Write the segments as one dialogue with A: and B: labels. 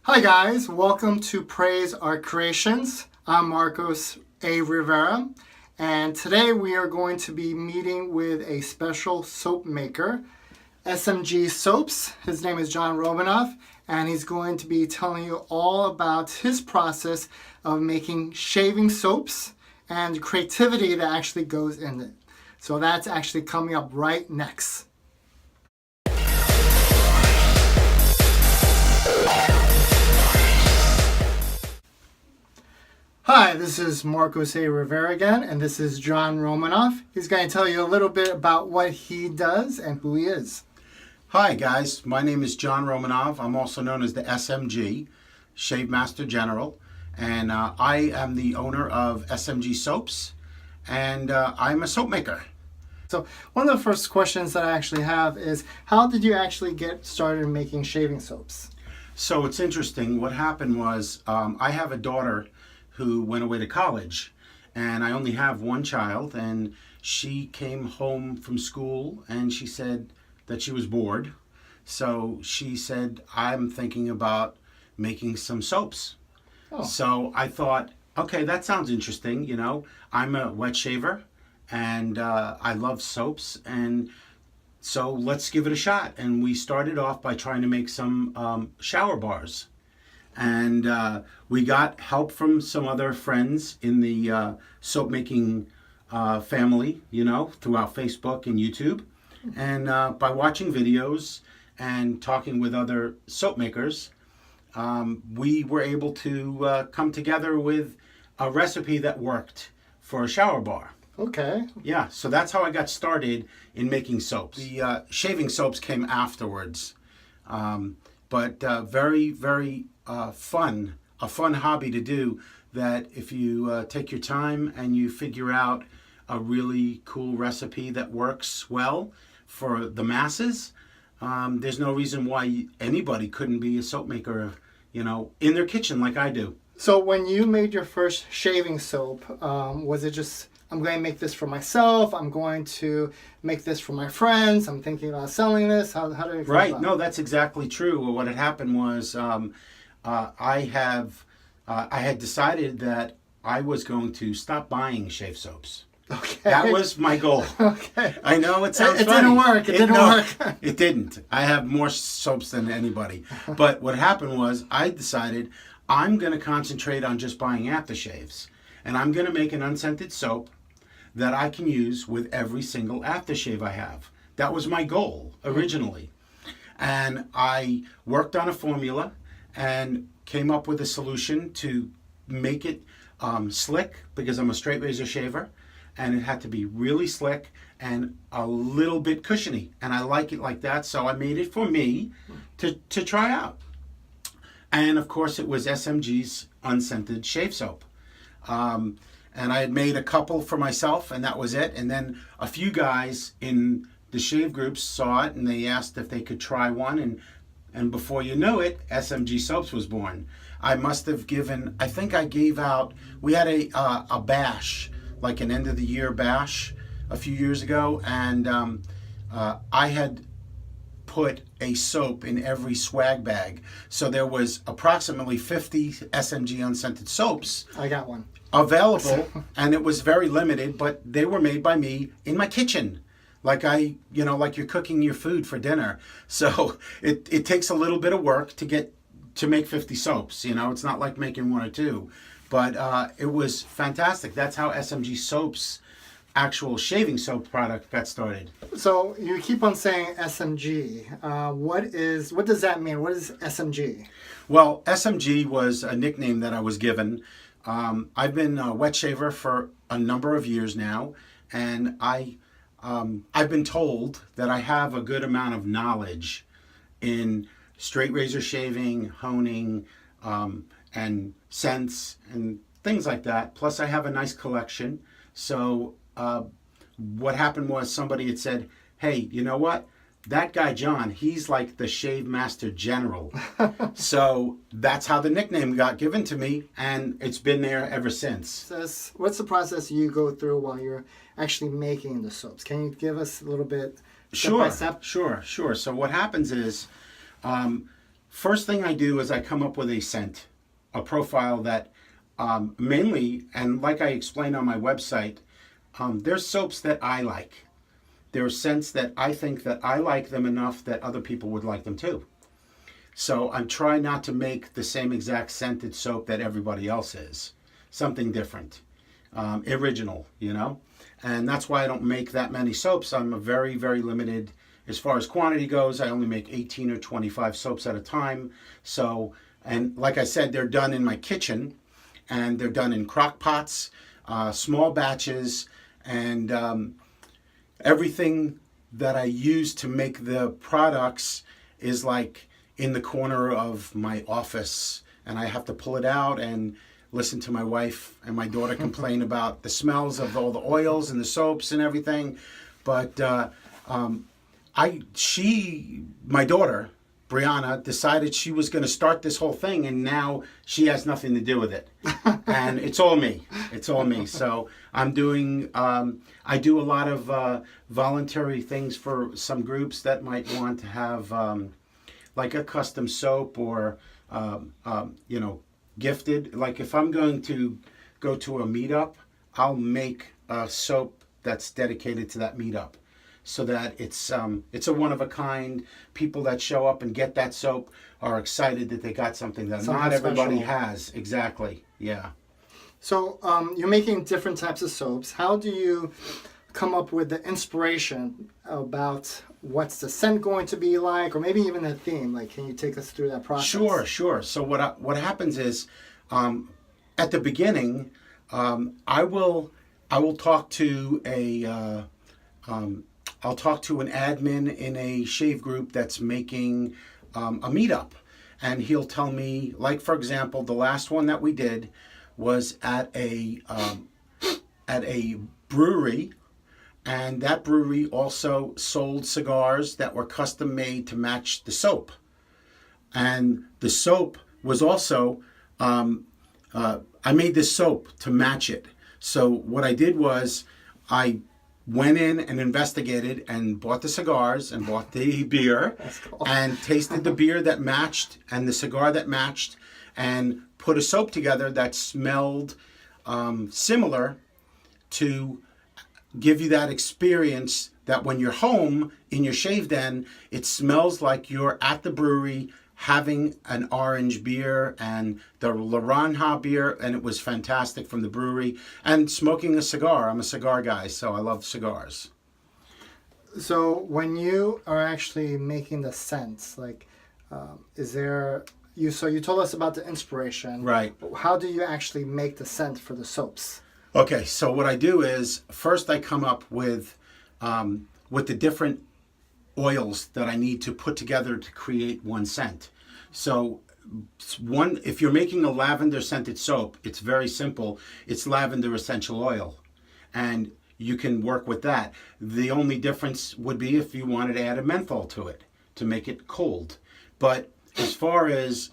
A: Hi guys, welcome to Praise Our Creations. I'm Marcos A. Rivera, and today we are going to be meeting with a special soap maker, SMG Soaps. His name is Jonathan Romanov, and he's going to be telling you all about his process of making shaving soaps and the creativity that actually goes in it. So that's actually coming up right next. Hi, this is Marcos A. Rivera again, and this is John Romanov. He's going to tell you a little bit about what he does and who he is.
B: Hi guys, my name is John Romanov. I'm also known as the SMG, Shave Master General, and I am the owner of SMG Soaps, and I'm a soap maker.
A: So one of the first questions that I actually have is, how did you actually get started making shaving soaps?
B: So it's interesting. What happened was I have a daughter who went away to college, and I only have one child, and she came home from school and she said that she was bored. So she said, I'm thinking about making some soaps. Oh. So I thought, okay, that sounds interesting. You know, I'm a wet shaver and I love soaps, and so let's give it a shot. And we started off by trying to make some shower bars. And we got help from some other friends in the soap making family, you know, throughout Facebook and YouTube. And by watching videos and talking with other soap makers, we were able to come together with a recipe that worked for a shower bar.
A: Okay.
B: Yeah, so that's how I got started in making soaps. The shaving soaps came afterwards, but very, very a fun hobby to do, that if you take your time and you figure out a really cool recipe that works well for the masses, there's no reason why anybody couldn't be a soap maker, you know, in their kitchen like I do.
A: So when you made your first shaving soap, was it just, I'm going to make this for myself, I'm going to make this for my friends, I'm thinking about selling this? How do you feel
B: Right,
A: about
B: no, that's exactly true. What had happened was I had decided that I was going to stop buying shave soaps.
A: Okay.
B: That was my goal. Okay. I know it sounds funny.
A: Didn't work. It didn't work.
B: It didn't. I have more soaps than anybody. But what happened was I decided I'm going to concentrate on just buying aftershaves. And I'm going to make an unscented soap that I can use with every single aftershave I have. That was my goal originally. And I worked on a formula and came up with a solution to make it slick, because I'm a straight razor shaver, and it had to be really slick and a little bit cushiony, and I like it like that, so I made it for me to try out. And of course it was SMG's unscented shave soap, and I had made a couple for myself, and that was it. And then a few guys in the shave groups saw it and they asked if they could try one, and before you know it, SMG Soaps was born. I must have given, I think I gave out, we had a bash, like an end of the year bash a few years ago, and I had put a soap in every swag bag. So there was approximately 50 SMG unscented soaps.
A: I got one.
B: Available, and it was very limited, but they were made by me in my kitchen. Like like you're cooking your food for dinner. So it takes a little bit of work to make 50 soaps. You know, it's not like making one or two, but it was fantastic. That's how SMG Soaps, actual shaving soap product, got started.
A: So you keep on saying SMG. What does that mean? What is SMG?
B: Well, SMG was a nickname that I was given. I've been a wet shaver for a number of years now, and I've been told that I have a good amount of knowledge in straight razor shaving, honing, and scents and things like that. Plus I have a nice collection. So what happened was somebody had said, hey, you know what? That guy John, he's like the Shave Master General. So that's how the nickname got given to me, and it's been there ever since.
A: What's the process you go through while you're actually making the soaps? Can you give us a little bit step by step?
B: Sure. So what happens is, first thing I do is I come up with a scent, a profile that mainly, and like I explained on my website, there's soaps that I like. There are scents that I think that I like them enough that other people would like them too. So I'm trying not to make the same exact scented soap that everybody else is. Something different, original, you know? And that's why I don't make that many soaps. I'm a very, very limited, as far as quantity goes. I only make 18 or 25 soaps at a time. So, and like I said, they're done in my kitchen, and they're done in crock pots, small batches, and everything that I use to make the products is like in the corner of my office, and I have to pull it out and listen to my wife and my daughter complain about the smells of all the oils and the soaps and everything. But my daughter, Brianna, decided she was going to start this whole thing, and now she has nothing to do with it. And it's all me. It's all me. So I'm doing, I do a lot of voluntary things for some groups that might want to have like a custom soap or, you know, gifted. Like if I'm going to go to a meetup, I'll make a soap that's dedicated to that meetup, so that it's a one of a kind. People that show up and get that soap are excited that they got something that not everybody has. Exactly. Yeah.
A: So you're making different types of soaps. How do you come up with the inspiration about what's the scent going to be like, or maybe even a theme? Like, can you take us through that process?
B: Sure. So what happens is, at the beginning, I will talk to I'll talk to an admin in a shave group that's making a meetup, and he'll tell me, like for example, the last one that we did was at a brewery. And that brewery also sold cigars that were custom made to match the soap. And the soap was also, I made this soap to match it. So what I did was I went in and investigated and bought the cigars and bought the beer and tasted the beer that matched and the cigar that matched, and put a soap together that smelled similar to give you that experience that when you're home in your shave den, it smells like you're at the brewery having an orange beer and the Laranja beer, and it was fantastic from the brewery, and smoking a cigar. I'm a cigar guy, so I love cigars.
A: So when you are actually making the scents, like, is there, so you told us about the inspiration.
B: Right.
A: How do you actually make the scent for the soaps?
B: Okay, so what I do is first I come up with the different oils that I need to put together to create one scent. So if you're making a lavender scented soap, it's very simple. It's lavender essential oil, and you can work with that. The only difference would be if you wanted to add a menthol to it to make it cold. But as far as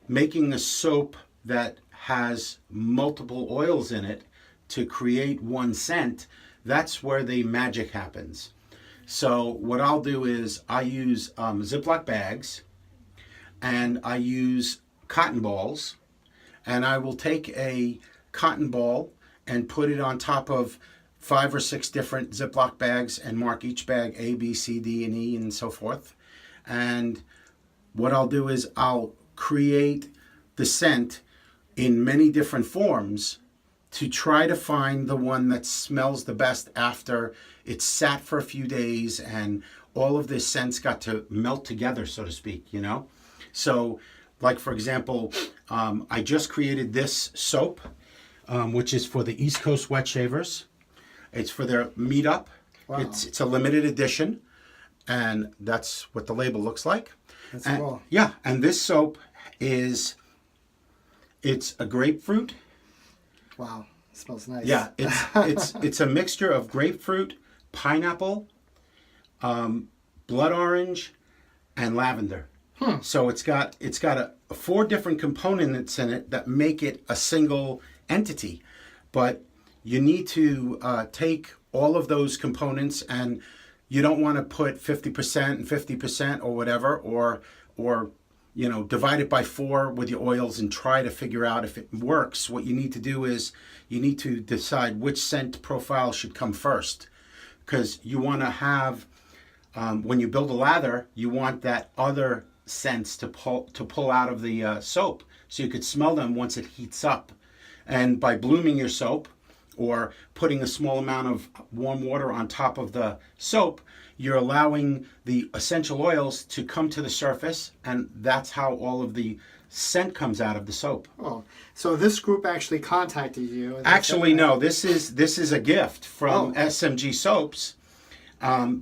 B: making a soap that has multiple oils in it to create one scent, that's where the magic happens. So what I'll do is I use Ziploc bags, and I use cotton balls, and I will take a cotton ball and put it on top of 5 or 6 different Ziploc bags and mark each bag A, B, C, D, and E, and so forth. And what I'll do is I'll create the scent in many different forms to try to find the one that smells the best after it's sat for a few days and all of the scents got to melt together, so to speak, you know? So, like for example, I just created this soap, which is for the East Coast wet shavers. It's for their meetup. Wow. It's a limited edition, and that's what the label looks like.
A: That's cool.
B: Yeah, and this soap it's a grapefruit.
A: Wow, it smells nice.
B: Yeah, it's a mixture of grapefruit, pineapple, blood orange, and lavender. So it's got 4 different components in it that make it a single entity. But you need to take all of those components, and you don't want to put 50% and 50% or whatever, or or divide it by 4 with your oils and try to figure out if it works. What you need to do is you need to decide which scent profile should come first, because you want to have, when you build a lather, you want that other scents to pull out of the soap, so you could smell them once it heats up. And by blooming your soap or putting a small amount of warm water on top of the soap, you're allowing the essential oils to come to the surface, and that's how all of the scent comes out of the soap.
A: Oh, so this group actually contacted you?
B: Actually, no. This is a gift from SMG Soaps.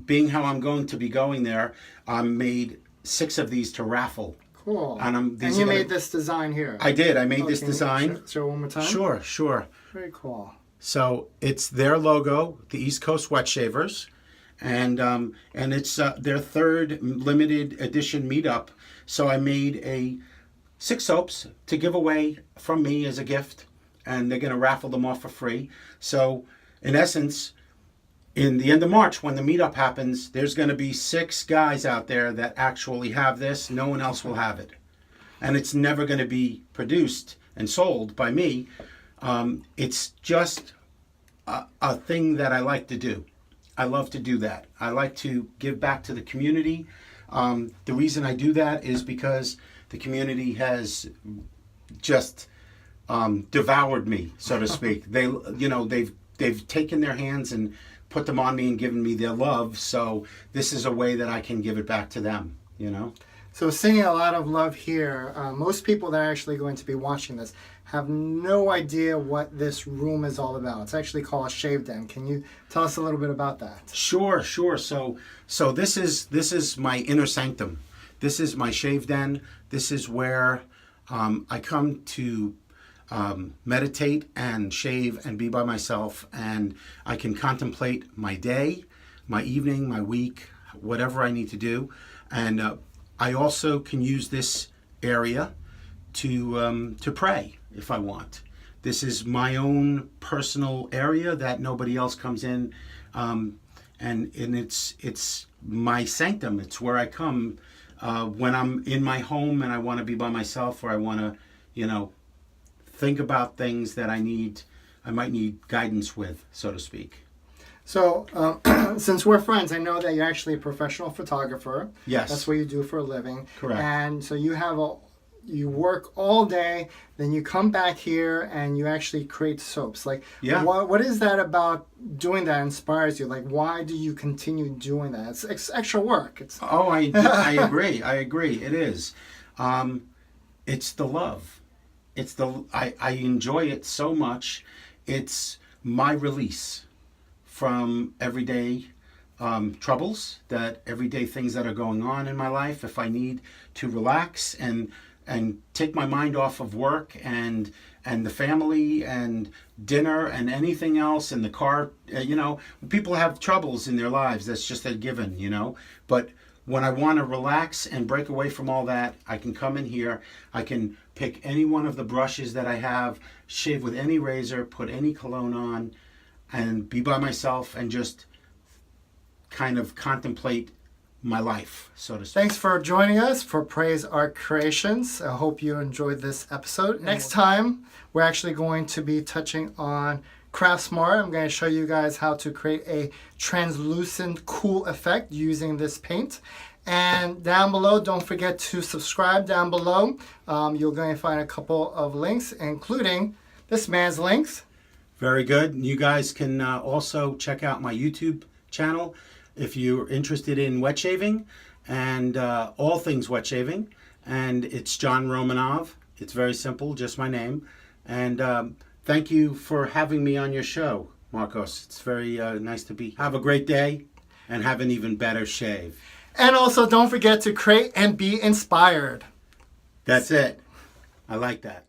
B: Being how I'm going to be going there, I made 6 of these to raffle.
A: Cool.
B: And
A: you made this design here?
B: I did. I made this design.
A: Show one more time?
B: Sure.
A: Very cool.
B: So it's their logo, the East Coast Wet Shavers, and it's their 3rd limited edition meetup. So I made 6 soaps to give away from me as a gift, and they're going to raffle them off for free. So in essence, in the end of March, when the meetup happens, there's going to be 6 guys out there that actually have this. No one else will have it. And it's never going to be produced and sold by me. It's just a thing that I like to do. I love to do that. I like to give back to the community. The reason I do that is because the community has just devoured me, so to speak. They've taken their hands and put them on me and given me their love. So this is a way that I can give it back to them,
A: So seeing a lot of love here, most people that are actually going to be watching this have no idea what this room is all about. It's actually called a shave den. Can you tell us a little bit about that?
B: Sure. So this is my inner sanctum. This is my shave den. This is where I come to meditate and shave and be by myself, and I can contemplate my day, my evening, my week, whatever I need to do. And I also can use this area to pray if I want. This is my own personal area that nobody else comes in, and it's my sanctum. It's where I come when I'm in my home and I want to be by myself, or I want to, think about things that I might need guidance with, so to speak.
A: So, since we're friends, I know that you're actually a professional photographer.
B: Yes.
A: That's what you do for a living.
B: Correct.
A: And so you work all day, then you come back here and you actually create soaps. What is that about doing that inspires you? Why do you continue doing that? It's extra work.
B: I agree. It is. It's the love. I enjoy it so much. It's my release from everyday troubles, everyday things that are going on in my life. If I need to relax and take my mind off of work and the family and dinner and anything else in the car, people have troubles in their lives. That's just a given, But when I want to relax and break away from all that, I can come in here. I can pick any one of the brushes that I have, shave with any razor, put any cologne on, and be by myself and just kind of contemplate my life, so to speak.
A: Thanks for joining us for Praise Our Creations. I hope you enjoyed this episode. Next time, we're actually going to be touching on Craft Smart. I'm going to show you guys how to create a translucent cool effect using this paint. And down below, don't forget to subscribe down below. You're going to find a couple of links, including this man's links.
B: Very good. You guys can also check out my YouTube channel if you're interested in wet shaving and all things wet shaving. And it's John Romanov. It's very simple, just my name. And thank you for having me on your show, Marcos. It's very nice to be. Have a great day and have an even better shave.
A: And also, don't forget to create and be inspired.
B: That's it. I like that.